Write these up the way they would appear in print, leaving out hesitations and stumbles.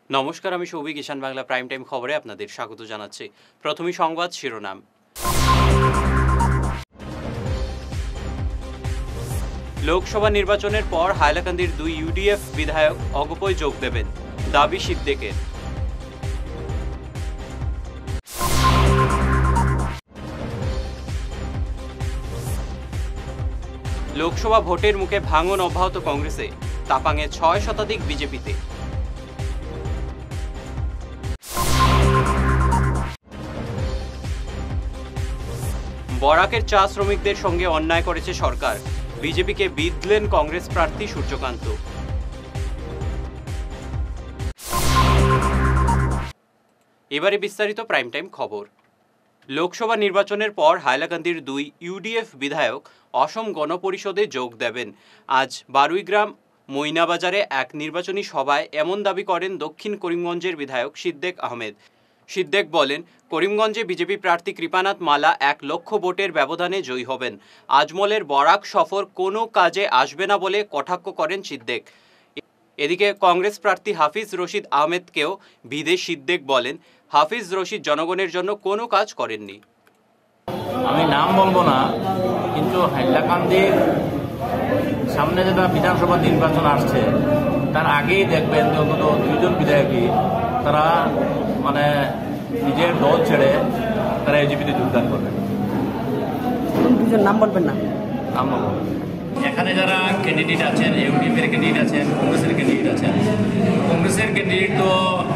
নমস্কার, আমি সৌভিক ঈশান Bangla prime time খবরে আপনাদের স্বাগত জানাচ্ছি। প্রথমেই সংবাদ শিরোনাম। লোকসভা নির্বাচনের পর হাইলাকান্দির 2 ইউডিএফ বিধায়ক অগপয় যোগ দেবেন, দাবি সিদ্দিকের। লোকসভা ভোটের মুখে ভাঙন অব্যাহত কংগ্রেসে, তাপাংয়ে 6 শতাধিক বিজেপিতে। বরাকের চা শ্রমিকদের সঙ্গে অন্যায় করেছে সরকার, বিজেপিকে বিঁধলেন কংগ্রেস প্রার্থী সূর্যকান্ত। এবারে বিস্তারিত প্রাইম টাইম খবর। লোকসভা নির্বাচনের পর হাইলাকান্দির 2 ইউডিএফ বিধায়ক অসম গণপরিষদে যোগ দেবেন। আজ বারুইগ্রাম মইনাবাজারে এক নির্বাচনী সভায় এমন দাবি করেন দক্ষিণ করিমগঞ্জের বিধায়ক সিদ্দেক আহমেদ। সিদ্দেক বলেন, করিমগঞ্জে বিজেপি প্রার্থী কৃপানাথ মালা 1 লক্ষ ভোটের ব্যবধানে জয়ী হবেন। আজমলের বরাক সফর কোনো কাজে আসবে না বলে কটাক্ষ করেন সিদ্দেক। এদিকে কংগ্রেস প্রার্থী হাফিজ রশিদ আহমেদকেও বিধে সিদ্দেক বলেন, হাফিজ রশিদ জনগণের জন্য কোনো কাজ করেননি। আমি নাম বলবো না, কিন্তু হাইলাকান্দির সামনে যেটা বিধানসভা নির্বাচন আসছে তার আগেই দেখবেন যে অন্তত 2 জন বিধায়কই তারা নিজের দল ছেড়ে তারা এজিপিতে যোগদান করবেন। 2 জন নাম বলবেন না? নাম বলবো। এখানে যারা ক্যান্ডিডেট আছেন, ইউডিএফের ক্যান্ডিডেট আছেন, কংগ্রেসের ক্যান্ডিডেট আছেন। কংগ্রেসের ক্যান্ডিডেট তো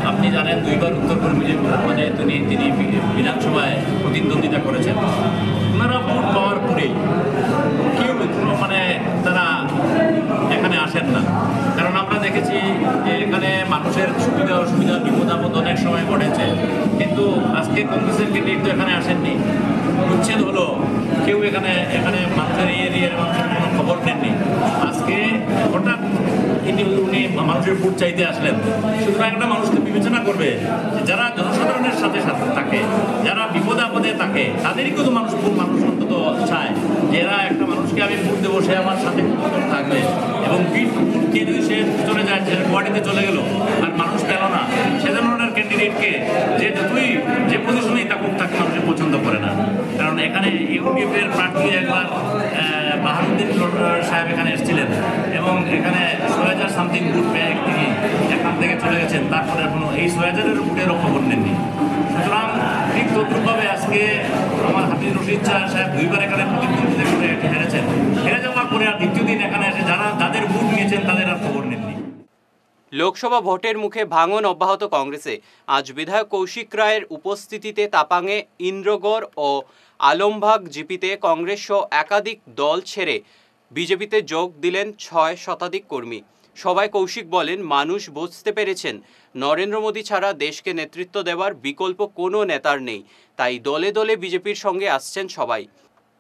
আপনি জানেন 2 বার উত্তরকর্মী তিনি বিধানসভায় প্রতিদ্বন্দ্বিতা করেছেন। ওনারা ভোট পাওয়ার পরেই কেউ তারা এখানে আসেন না, কারণ আমরা দেখেছি যে এখানে মানুষের সুবিধা অসুবিধা বিপদ আপদ অনেক সময় ঘটেছে, কিন্তু আজকে কংগ্রেসের ক্যান্ডিডেট তো এখানে আসেননি। উচ্ছেদ হলো, কেউ এখানে মানুষের এরিয়ার মানুষের কোনো খবর নেননি। আজকে হঠাৎ উনি মানুষের ভোট চাইতে আসলেন। সুতরাং একটা মানুষ তো বিবেচনা করবে যারা জনসাধারণের সাথে সাথে থাকে, যারা বিপদে আপদে থাকে, তাদেরই কিন্তু মানুষ অন্তত চায় যে এরা একটা মানুষকে আমি ভোট দেবো, সে আমার সাথে থাকবে। এবং ভোটকে যদি সে চলে যায়, সে গুয়াহাটিতে চলে গেল আর মানুষ পেল না, সে ধরনের ক্যান্ডিডেটকে যে যতই যে পজিশনেই থাকুক তাকে মানুষের পছন্দ করে না। কারণ এখানে ইউডিএফের প্রার্থী একবার বাহারুদ্দিন সাহেব এখানে এসেছিলেন এবং এখানে 6,000 সামথিং ভোট পেয়ে তিনি এখান থেকে চলে গেছেন। তারপরে এখনো এই 6,000-এর ভোটেরও খবর নেননি। সুতরাং ঠিক তদ্রুপভাবে আজকে আমার হাফিজ রশিদ সাহেব 2 বার এখানে প্রতিদ্বন্দ্বিতা করে হেরেছেন। হেরে যাওয়ার পরে আর দ্বিতীয় দিন এখানে এসে যারা যাদের ভোট নিয়েছেন তাদের আর খবর নেননি। লোকসভা ভোটের মুখে ভাঙন অব্যাহত কংগ্রেসে। আজ বিধায়ক কৌশিক রায়ের উপস্থিতিতে তাপাংয়ে ইন্দ্রগড় ও আলমবাগ জিপিতে কংগ্রেস সহ একাধিক দল ছেড়ে বিজেপিতে যোগ দিলেন 6 শতাধিক কর্মী। সবাই কৌশিক বলেন, মানুষ বুঝতে পেরেছেন নরেন্দ্র মোদী ছাড়া দেশকে নেতৃত্ব দেওয়ার বিকল্প কোনো নেতার নেই, তাই দলে দলে বিজেপির সঙ্গে আসছেন সবাই।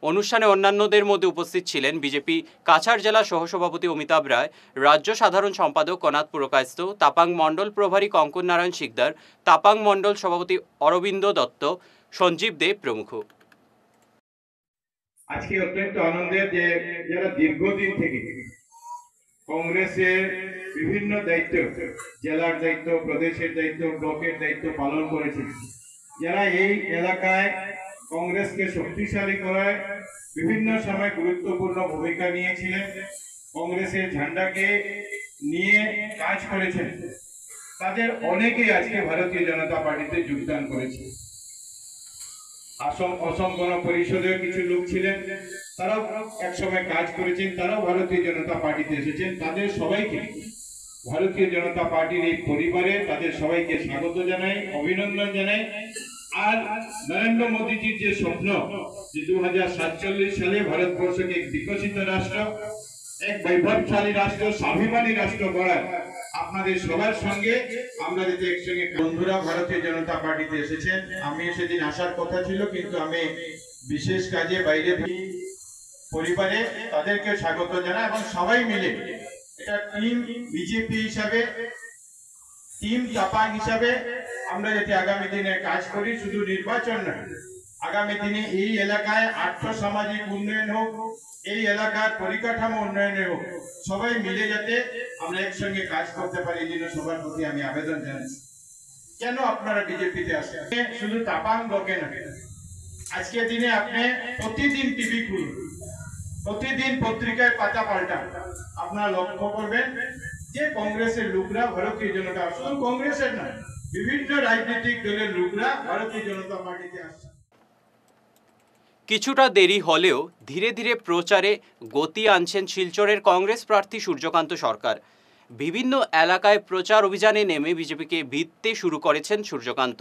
অনুষ্ঠানে অন্যান্যদের মধ্যে উপস্থিত ছিলেন বিজেপি কাছাড় জেলা সহসভাপতি অমিতাভ রায়, রাজ্য সাধারণ সম্পাদক কনাথ পুরকায়স্থ, তাপাং মণ্ডল প্রভারী কঙ্কন নারায়ণ শিকদার, তাপাং মণ্ডল সভাপতি অরবিন্দ দত্ত, সঞ্জীব দেব প্রমুখ। আজকে অত্যন্ত আনন্দের যে যারা দীর্ঘদিন থেকে কংগ্রেসের বিভিন্ন দায়িত্ব, জেলার দায়িত্ব, প্রদেশের দায়িত্ব, ব্লকের দায়িত্ব পালন করেছেন, যারা এই এলাকায় কংগ্রেসকে শক্তিশালী করায় বিভিন্ন সময় গুরুত্বপূর্ণ ভূমিকা নিয়েছিলেন, কংগ্রেসের ঝান্ডাকে নিয়ে কাজ করেছেন, তাদের অনেকেই আজকে ভারতীয় জনতা পার্টিতে যোগদান করেছে। অসম গণপরিষদের কিছু লোক ছিলেন, তারাও একসময় কাজ করেছেন, তারাও ভারতীয় জনতা পার্টিতে এসেছেন। তাদের সবাইকে ভারতীয় জনতা পার্টির এই পরিবারে তাদের সবাইকে স্বাগত জানাই, অভিনন্দন জানাই। আর নরেন্দ্র মোদীজির যে স্বপ্ন যে 2047 সালে ভারতবর্ষকে এক বিকশিত রাষ্ট্র, এক বৈভবশালী রাষ্ট্র, স্বাভিমানী রাষ্ট্র গড়ার আপনাদের সবার সঙ্গে আমরা যেতে একসঙ্গে। বন্ধুরা ভারতীয় জনতা পার্টিতে এসেছেন, আমি সেদিন আসার কথা ছিল, কিন্তু আমি বিশেষ কাজে বাইরে পরিবারে তাদেরকে স্বাগত জানাই এবং সবাই মিলে এটা টিম বিজেপি হিসাবে, টিম তাপাং হিসাবে আমরা যাতে আগামী দিনে কাজ করি। শুধু নির্বাচন নয়, আগামী দিনে এই এলাকায় আর্থসামাজিক উন্নয়ন হোক, এই এলাকার পরিকাঠামো উন্নয়নে হোক, সবাই মিলে যাতে আমরা একসঙ্গে কাজ করতে পারি, এই জন্য সবার প্রতি আমি আবেদন জানাচ্ছি। কেন আপনারা বিজেপিতে আসেন? শুধু তাপাং ব্লকে নয়, আজকের দিনে আপনি প্রতিদিন টিভি খুলুন, প্রতিদিন পত্রিকায় পাতা পাল্টান, আপনারা লক্ষ্য করবেন যে কংগ্রেসের লোকরা ভারতীয় জনতা, শুধু কংগ্রেসের নয়, বিভিন্ন রাজনৈতিক দলের লোকরা ভারতীয় জনতা পার্টিতে আসছে। কিছুটা দেরি হলেও ধীরে ধীরে প্রচারে গতি আনছেন শিলচরের কংগ্রেস প্রার্থী সূর্যকান্ত সরকার। বিভিন্ন এলাকায় প্রচার অভিযানে নেমে বিজেপিকে ভিড়তে শুরু করেছেন সূর্যকান্ত।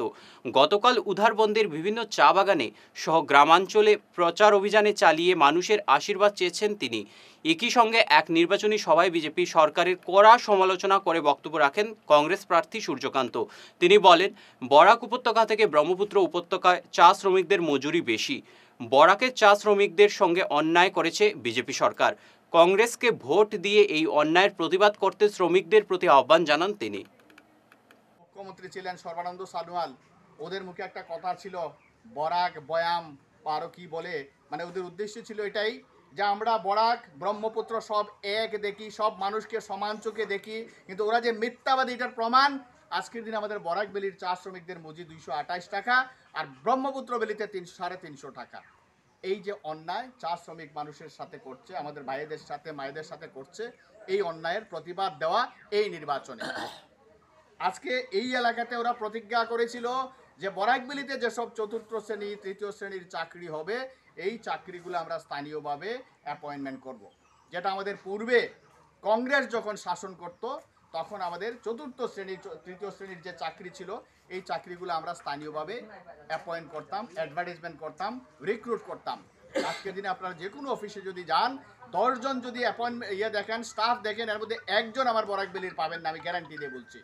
গতকাল উধারবন্দের বিভিন্ন চা বাগানে সহ গ্রামাঞ্চলে প্রচার অভিযানে চালিয়ে মানুষের আশীর্বাদ চেয়েছেন তিনি। একই সঙ্গে এক নির্বাচনী সভায় বিজেপি সরকারের কড়া সমালোচনা করে বক্তব্য রাখেন কংগ্রেস প্রার্থী সূর্যকান্ত। তিনি বলেন, বরাক উপত্যকা থেকে ব্রহ্মপুত্র উপত্যকায় চা শ্রমিকদের মজুরি বেশি। বরাকের চা শ্রমিকদের সঙ্গে অন্যায় করেছে বিজেপি সরকার। কংগ্রেসকে ভোট দিয়ে এই অন্যায়ের প্রতিবাদ করতে শ্রমিকদের প্রতি আহ্বান জানান তিনি। মুখ্যমন্ত্রী ছিলেন সর্বানন্দ সোনোয়াল, ওদের মুখে একটা কথা ছিল বরাক বয়াম আরও কি বলে, মানে ওদের উদ্দেশ্য ছিল এটাই যে আমরা বরাক ব্রহ্মপুত্র সব এক দেখি, সব মানুষকে সমান চোখে দেখি, কিন্তু ওরা যে মিথ্যাবাদী এটার প্রমাণ। আজকের দিন আমাদের বরাক বেলির চা শ্রমিকদের মজুরি 228 টাকা আর ব্রহ্মপুত্র বেলিতে 350 টাকা। এই যে অন্যায় চা শ্রমিক মানুষের সাথে করছে, আমাদের ভাইদের সাথে মায়েদের সাথে করছে, এই অন্যায়ের প্রতিবাদ দেওয়া এই নির্বাচনে। আজকে এই এলাকাতে ওরা প্রতিজ্ঞা করেছিল যে বরাকবেলিতে যেসব চতুর্থ শ্রেণী তৃতীয় শ্রেণীর চাকরি হবে, এই চাকরিগুলো আমরা স্থানীয়ভাবে অ্যাপয়েন্টমেন্ট করব। যেটা আমাদের পূর্বে কংগ্রেস যখন শাসন করত তখন আমাদের চতুর্থ শ্রেণী তৃতীয় শ্রেণীর যে চাকরি ছিল, এই চাকরিগুলো আমরা স্থানীয়ভাবে অ্যাপয়েন্ট করতাম, অ্যাডভার্টাইজমেন্ট করতাম, রিক্রুট করতাম। আজকের দিনে আপনারা যে কোনো অফিসে যদি যান, 10 জন যদি অ্যাপয়েন্টমেন্ট দেখেন, স্টাফ দেখেন, এর মধ্যে একজন আমার বরাকবেলির পাবেন না, আমি গ্যারান্টি দিয়ে বলছি।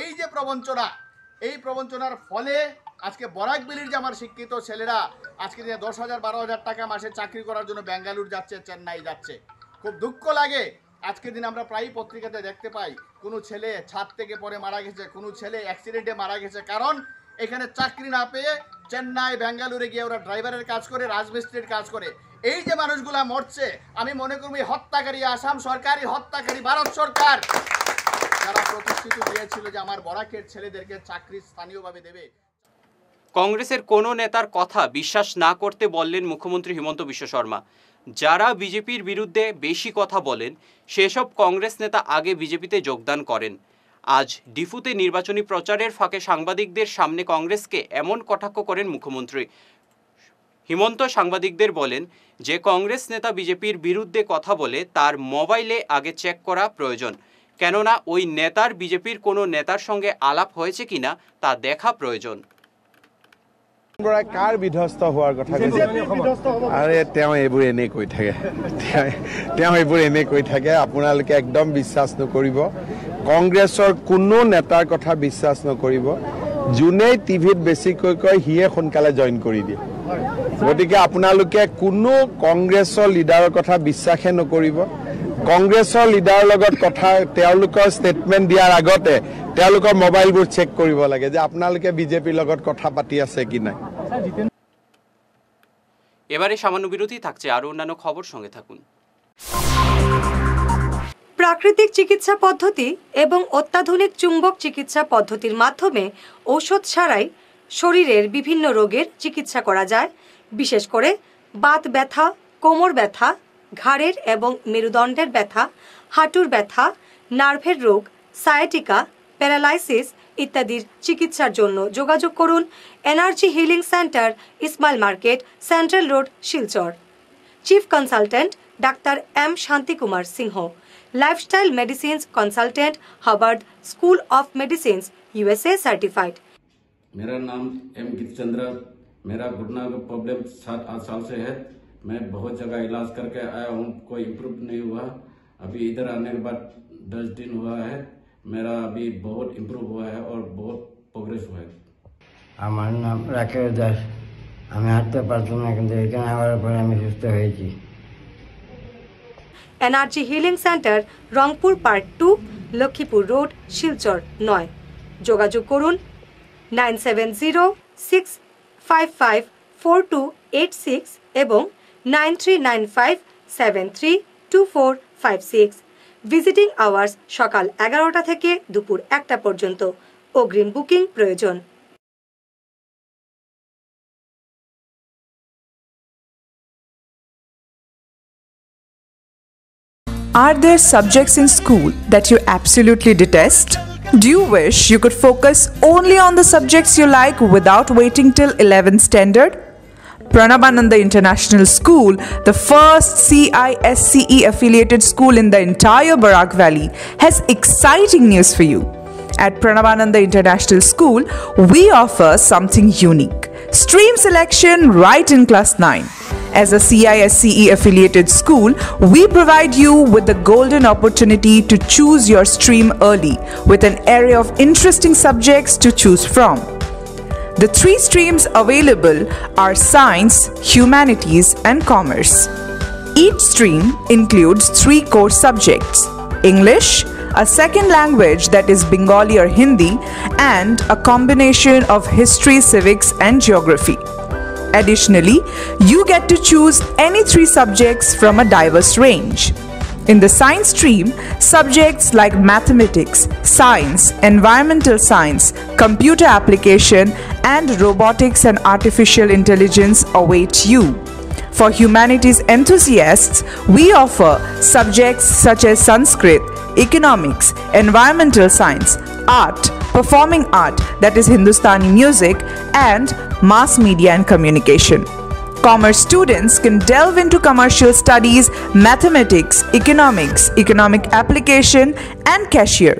এই যে প্রবঞ্চনা, এই প্রবঞ্চনার ফলে আজকে বরাকবেলির যে আমার শিক্ষিত ছেলেরা আজকে দিনে 10,000 12,000 টাকা মাসে চাকরি করার জন্য বেঙ্গালুরু যাচ্ছে, চেন্নাই যাচ্ছে। খুব দুঃখ লাগে। আজকের দিন আমরা প্রায়ই পত্রিকাতে দেখতে পাই কোনো ছেলে ছাদ থেকে পড়ে মারা গেছে, কোনো ছেলে অ্যাক্সিডেন্টে মারা গেছে, কারণ এখানে চাকরি না পেয়ে চেন্নাই বেঙ্গালুরে গিয়ে ওরা ড্রাইভারের কাজ করে, রাজমিস্ত্রির কাজ করে। এই যে মানুষগুলা মরছে, আমি মনে করব এই হত্যাকারী আসাম সরকারই হত্যাকারী ভারত সরকার, যারা প্রতিশ্রুতি দিয়েছিল যে আমার বরাকের ছেলেদেরকে চাকরি স্থানীয়ভাবে দেবে। কংগ্রেসের কোনো নেতার কথা বিশ্বাস না করতে বললেন মুখ্যমন্ত্রী হিমন্ত বিশ্ব শর্মা। যারা বিজেপির বিরুদ্ধে বেশি কথা বলেন সেসব কংগ্রেস নেতা আগে বিজেপিতে যোগদান করেন। আজ ডিফুতে নির্বাচনী প্রচারের ফাঁকে সাংবাদিকদের সামনে কংগ্রেসকে এমন কটাক্ষ করেন মুখ্যমন্ত্রী। হিমন্ত সাংবাদিকদের বলেন, যে কংগ্রেস নেতা বিজেপির বিরুদ্ধে কথা বলে তার মোবাইলে আগে চেক করা প্রয়োজন, কেননা ওই নেতার বিজেপির কোনো নেতার সঙ্গে আলাপ হয়েছে কিনা তা দেখা প্রয়োজন। কাৰ বিধ্বস্ত হোৱাৰ কথা কৈছে? আৰে তেওঁ এইবোৰ এনেই কৈ থাকে, আপোনালোকে একদম বিশ্বাস নকৰিব। কংগ্ৰেছৰ কোনো নেতাৰ কথা বিশ্বাস নকৰিব। যোনেই টিভিত বেছিকৈ কয় সিয়ে সোনকালে জইন কৰি দিয়ে। গতিকে আপোনালোকে কোনো কংগ্ৰেছৰ লিডাৰৰ কথা বিশ্বাসে নকৰিব। কংগ্ৰেছৰ লিডাৰৰ লগত কথা, তেওঁলোকৰ ষ্টেটমেণ্ট দিয়াৰ আগতে তেওঁলোকৰ মোবাইলবোৰ চেক কৰিব লাগে যে আপোনালোকে বিজেপিৰ লগত কথা পাতি আছে কি নাই। এবারে সামান্য বিরতি থাকছে, আরও অন্যান্য খবর সঙ্গে থাকুন। প্রাকৃতিক চিকিৎসা পদ্ধতি এবং অত্যাধুনিক চুম্বক চিকিৎসা পদ্ধতির মাধ্যমে ঔষধ ছাড়াই শরীরের বিভিন্ন রোগের চিকিৎসা করা যায়। বিশেষ করে বাত ব্যথা, কোমর ব্যথা, ঘাড়ের এবং মেরুদণ্ডের ব্যথা, হাঁটুর ব্যথা, নার্ভের রোগ, সায়াটিকা, প্যারালাইসিস ইত্যাদির চিকিৎসার জন্য যোগাযোগ করুন energy healing centre, Ismail market, central road, Silchar. Chief consultant doctor M Shanti Kumar Singh, lifestyle medicines consultant, Harvard school of medicines, USA certified. मेरा नाम एम गितचंद्र, मेरा घुटना का प्रॉब्लम 7-8 साल से है। मैं बहुत जगह इलाज करके आया हूँ, कोई इम्प्रूव नहीं हुआ। अभी इधर आने के बाद 10 दिन हुआ है, मेरा अभी बहुत इम्प्रूव हुआ है और बहुत प्रोग्रेस हुआ है। আমার নাম রাকেশ দাস। আমি হাঁটতে পারতাম না, কিন্তু এখানে আসার পরে আমি সুস্থ হয়েছি। Energy healing centre, Rangpur park 2, Laxmipur road, Silchar 9। যোগাযোগ করুন 970655 4286 এবং 9395732456। ভিজিটিং আওয়ার্স সকাল 11টা থেকে দুপুর 1টা পর্যন্ত। অগ্রিম বুকিং প্রয়োজন। Are there subjects in school that you absolutely detest? Do you wish you could focus only on the subjects you like without waiting till 11th standard? Pranabananda International School, the first CISCE affiliated school in the entire Barak Valley, has exciting news for you. At Pranabananda International School, we offer something unique: stream selection right in class 9. As a CISCE affiliated school, we provide you with the golden opportunity to choose your stream early with an array of interesting subjects to choose from. The 3 streams available are Science, Humanities, and Commerce. Each stream includes 3 core subjects: English, a second language that is Bengali or Hindi, and a combination of history, civics, and geography. Additionally, you get to choose any 3 subjects from a diverse range. In the science stream, subjects like mathematics, science, environmental science, computer application, and robotics and artificial intelligence await you. For humanities enthusiasts, we offer subjects such as Sanskrit, economics, environmental science, art, performing art that is Hindustani music, and mass media and communication. Commerce students can delve into commercial studies, mathematics, economics, economic application, and cashier.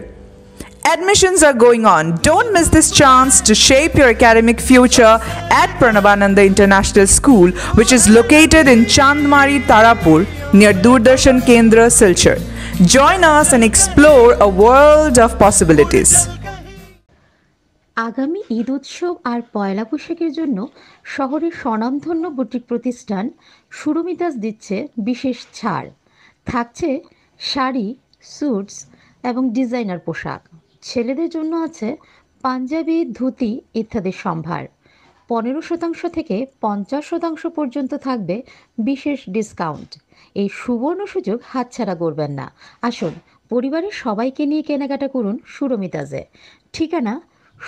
Admissions are going on. Don't miss this chance to shape your academic future at Pranabananda International School, which is located in Chandmari, Tarapur, near Doordarshan Kendra, Silchar. Join us and explore a world of possibilities. আগামী ঈদ উৎসব আর পয়লা বৈশাখের জন্য শহরের স্বনামধন্য boutique প্রতিষ্ঠান সুরমিতাস দিচ্ছে বিশেষ ছাড়। থাকছে শাড়ি, স্যুটস এবং ডিজাইনার পোশাক। ছেলেদের জন্য আছে পাঞ্জাবি, ধুতি ইত্যাদি সম্ভার। 15% থেকে 50% পর্যন্ত থাকবে বিশেষ ডিসকাউন্ট। এই সুবর্ণ সুযোগ হাতছাড়া করবেন না। আসুন পরিবারের সবাইকে নিয়ে কেনাকাটা করুন সুরমিতাসে। ঠিকানা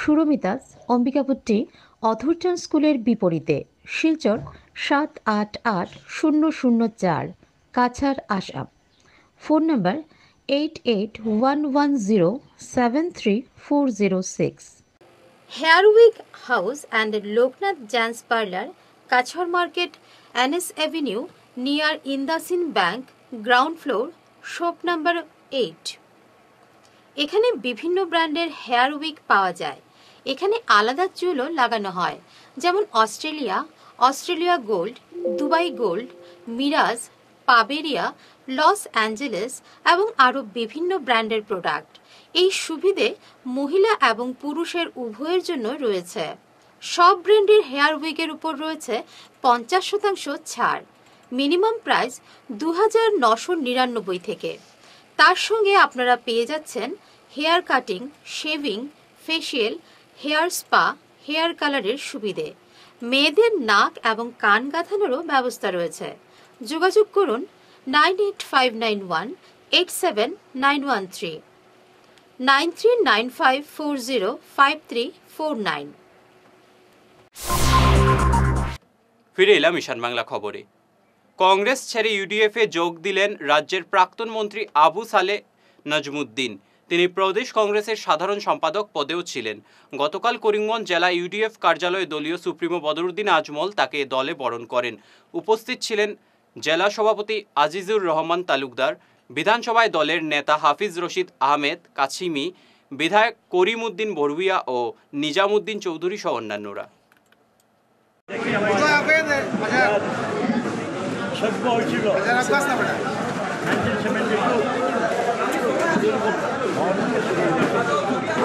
সুরমিতাস, অম্বিকাপট্টি, অথরচাঁদ স্কুলের বিপরীতে, Silchar 788004, Cachar, Assam. Phone number 8811073406। Hair week house and Loknath gents parlour, Cachar market, NS avenue, near IndusInd bank, ground floor, shop number 8। এখানে বিভিন্ন ব্র্যান্ডের হেয়ার উইক পাওয়া যায়। এখানে আলাদা চুলও লাগানো হয়, যেমন Australia gold, Dubai gold, Mirage, পাবেরিয়া, লস অ্যাঞ্জেলেস এবং আরও বিভিন্ন ব্র্যান্ডের প্রোডাক্ট। এই সুবিধে মহিলা এবং পুরুষের উভয়ের জন্য রয়েছে। সব ব্র্যান্ডের হেয়ার উইকের উপর রয়েছে 50% ছাড়। মিনিমাম প্রাইস 2999 থেকে। তার সঙ্গে আপনারা পেয়ে যাচ্ছেন hair cutting, shaving, facial, hair spa, hair কালারের সুবিধে। মেয়েদের নাক এবং কান গাঁথানোরও ব্যবস্থা রয়েছে। যোগাযোগ করুন 98591879113, 9395405349। ফিরে এলাম ঈশান বাংলা খবরে। কংগ্রেস ছেড়ে ইউডিএফে যোগ দিলেন রাজ্যের প্রাক্তন মন্ত্রী আবু সালে নজমুদ্দিন। তিনি প্রদেশ কংগ্রেসের সাধারণ সম্পাদক পদেও ছিলেন। গতকাল করিমগঞ্জ জেলা ইউডিএফ কার্যালয়ে দলীয় সুপ্রিমো বদরুদ্দিন আজমল তাকে দলে বরণ করেন। উপস্থিত ছিলেন জেলা সভাপতি আজিজুর রহমান তালুকদার, বিধানসভায় দলের নেতা হাফিজ রশিদ আহমেদ কাছিমি, বিধায়ক করিম উদ্দিন বড়ুইয়া ও নিজামুদ্দিন চৌধুরী সহ অন্যান্যরা।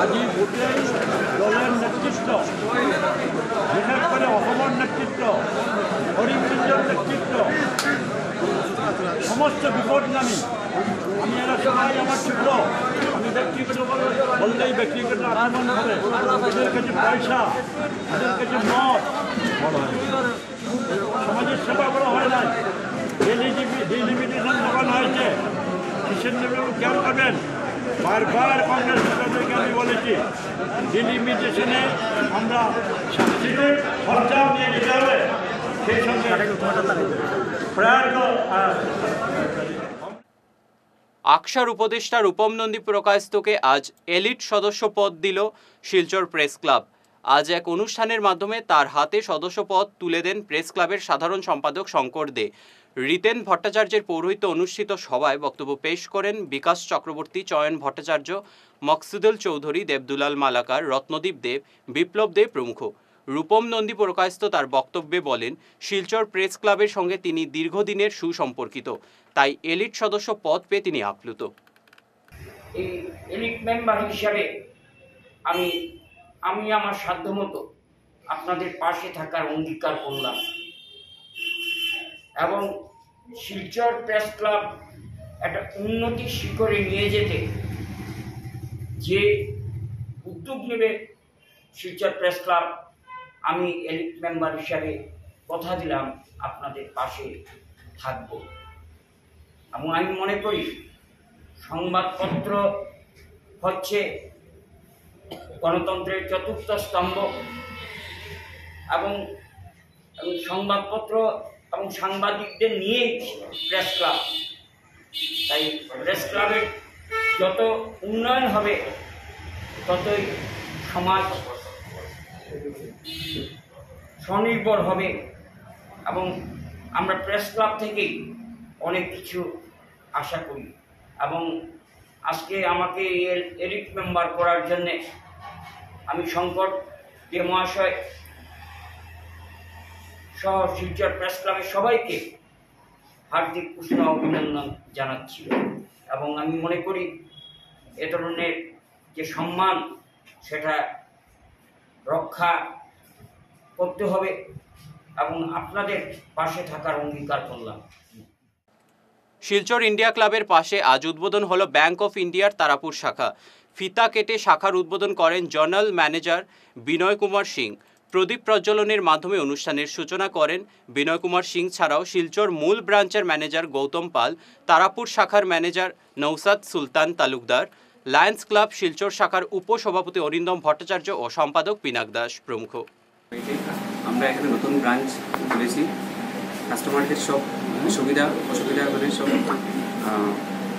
আজি গোটেই দলের নেতৃত্ব, বিশেষ করে অসমের নেতৃত্ব, করিমগঞ্জের নেতৃত্ব, সমস্ত বিপদগামী। আমি এরা সবাই আমার ছোট, আমি ব্যক্তিগত বললেই ব্যক্তিগত আক্রমণ করে, এদের কাছে পয়সা, এদের কাছে মদ, সমাজের সেবা করা হয় নাই, ডিলিমিটেশন লাগানো হয়েছে, কিসের নেবে খেয়াল করবেন। বারবার কংগ্রেস নেতাদেরকে আমি বলেছি ডিলিমিটেশনে আমরা সাবসিডির খরচা নিয়ে নিতে হবে, সেই সঙ্গে আকসার উপদেষ্টা রূপম নন্দী প্রকাশকে আজ এলিট সদস্য পদ দিল শিলচর প্রেস ক্লাব। আজ এক অনুষ্ঠানের মাধ্যমে তার হাতে সদস্য পদ তুলে দেন প্রেস ক্লাবের সাধারণ সম্পাদক শঙ্কর দে। রিতেন ভট্টাচার্যের পৌরোহিত্যে অনুষ্ঠিত সভায় বক্তব্য পেশ করেন বিকাশ চক্রবর্তী, চয়ন ভট্টাচার্য, মকসুদুল চৌধুরী, দেবদুলাল মালাকার, রত্নদীপ দেব, বিপ্লব দেব প্রমুখ। রূপম নন্দী প্রকাশিত তার বক্তব্যে বলেন, শিলচর প্রেস ক্লাবের সঙ্গে তিনি দীর্ঘদিনের সুসম্পর্কিত, তাই এলিট সদস্য পদ পেয়ে তিনি আপ্লুত। এই এলিট মেম্বার হিসাবে আমি আমার সাধ্যমতো আপনাদের পাশে থাকার অঙ্গীকার করলাম এবং শিলচর প্রেস ক্লাব একটা উন্নতির শিখরে নিয়ে যেতে যে উদ্যোগ নেবে শিলচর প্রেস ক্লাব, আমি এলিট মেম্বার হিসাবে কথা দিলাম আপনাদের পাশে থাকব। এবং আমি মনে করি সংবাদপত্র হচ্ছে গণতন্ত্রের চতুর্থ স্তম্ভ এবং সংবাদপত্র এবং সাংবাদিকদের নিয়েই প্রেস ক্লাব। তাই প্রেস ক্লাবের যত উন্নয়ন হবে ততই সমাজ স্বনির্ভর হবে এবং আমরা প্রেস ক্লাব থেকেই অনেক কিছু আশা করি। এবং আজকে আমাকে এলিট মেম্বার করার জন্যে আমি শঙ্কর দে মহাশয় সহ শিলচর প্রেস ক্লাবের সবাইকে হার্দিক উষ্ণ অভিনন্দন জানাচ্ছি এবং আমি মনে করি এ ধরনের যে সম্মান সেটা রক্ষা করতে হবে এবং আপনাদের পাশে থাকার অঙ্গীকার করলাম। শিলচর ইন্ডিয়া ক্লাবের পাশে আজ উদ্বোধন হলো ব্যাংক অফ ইন্ডিয়ার তারাপুর শাখা। ফিতা কেটে শাখার উদ্বোধন করেন জোনাল ম্যানেজার বিনয় কুমার সিং। প্রদীপ প্রজ্বলনের মাধ্যমে অনুষ্ঠানের সূচনা করেন বিনয় কুমার সিং ছাড়াও শিলচর মূল ব্রাঞ্চের ম্যানেজার গৌতম পাল, তারাপুর শাখার ম্যানেজার নৌসাদ সুলতান তালুকদার, লায়ন্স ক্লাব শিলচর শাখার উপসভাপতি অরিন্দম ভট্টাচার্য ও সম্পাদক পিনাক দাস প্রমুখ। আমরা এখানে নতুন ব্রাঞ্চ খুলেছি, কাস্টমারদের সব সুবিধা অসুবিধা সব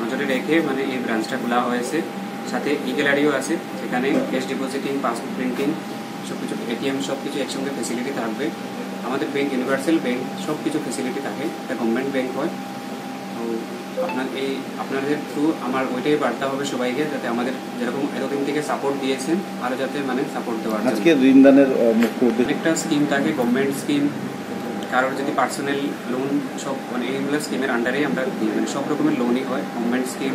নজরে রেখে এই ব্রাঞ্চটা খোলা হয়েছে। সাথে ই গ্যালারিও আছে, সেখানে ক্যাশ ডিপোজিটিং, পাসবুক প্রিন্টিং সব কিছু, এটিএম সব কিছু একসঙ্গে ফেসিলিটি থাকবে। আমাদের ব্যাংক ইউনিভার্সাল ব্যাংক, সব কিছু ফেসিলিটি থাকে, এটা গভর্নমেন্ট ব্যাংক হয়। তো আপনাদের থ্রু আমার ওইটাই বার্তা হবে সবাইকে, যাতে আমাদের যেরকম এতদিন থেকে সাপোর্ট দিয়েছেন আরও যাতে সাপোর্ট দেওয়ার। আজকে ঋণদানের মুখ্য একটা স্কিম থাকে, গভর্নমেন্ট স্কিম, কারোর যদি পার্সোনাল লোন সব এইগুলো স্কিমের আন্ডারেই আমরা সব রকমের লোনই হয়। গভর্নমেন্ট স্কিম,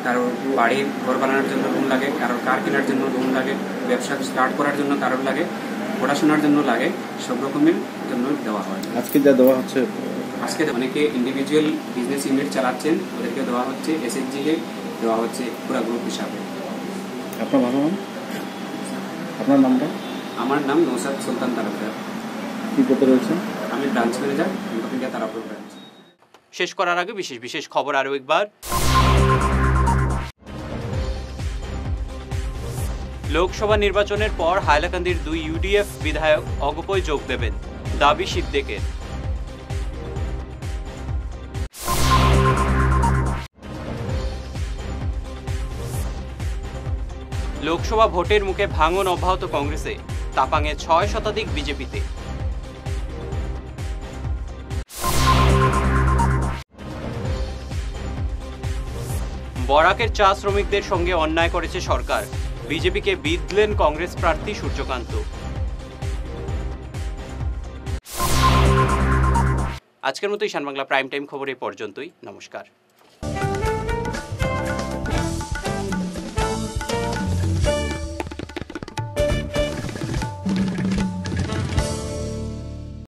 কারোর বাড়ির ঘর বানানোর জন্য লোন লাগে, কারোর কার কেনার জন্য লোন লাগে, ব্যবসা স্টার্ট করার জন্য কারোর লাগে, পড়াশোনার জন্য লাগে, সব রকমের জন্য দেওয়া হয়। আজকে যা দেওয়া হচ্ছে, আজকে অনেকে ইন্ডিভিজুয়াল বিজনেস ইউনিট চালাচ্ছেন, ওদেরকে দেওয়া হচ্ছে, এসএইচজিকে দেওয়া হচ্ছে পুরো গ্রুপ হিসাবে। আপনার ভালো নাম? আপনার নামটা? আমার নাম নৌসাদ সুলতান তালুকদার। কি পদে রয়েছে? আমি branch manager, bank of India Tarapur branch. শেষ করার আগে বিশেষ খবর আরও একবার। লোকসভা নির্বাচনের পর হাইলাকান্দির 2 ইউডিএফ বিধায়ক অগপয় যোগ দেবেন, দাবি সিদ্দিকের। লোকসভা ভোটের মুখে ভাঙন অব্যাহত কংগ্রেসে, তাপাঙে 6 শতাধিক বিজেপিতে। বরাকের চা শ্রমিকদের সঙ্গে অন্যায় করেছে সরকার, বিজেপিকে বিঁধলেন কংগ্রেস প্রার্থী সূর্যকান্ত। আজকের মতো ঈশান বাংলা প্রাইম টাইম খবর এই পর্যন্তই। নমস্কার।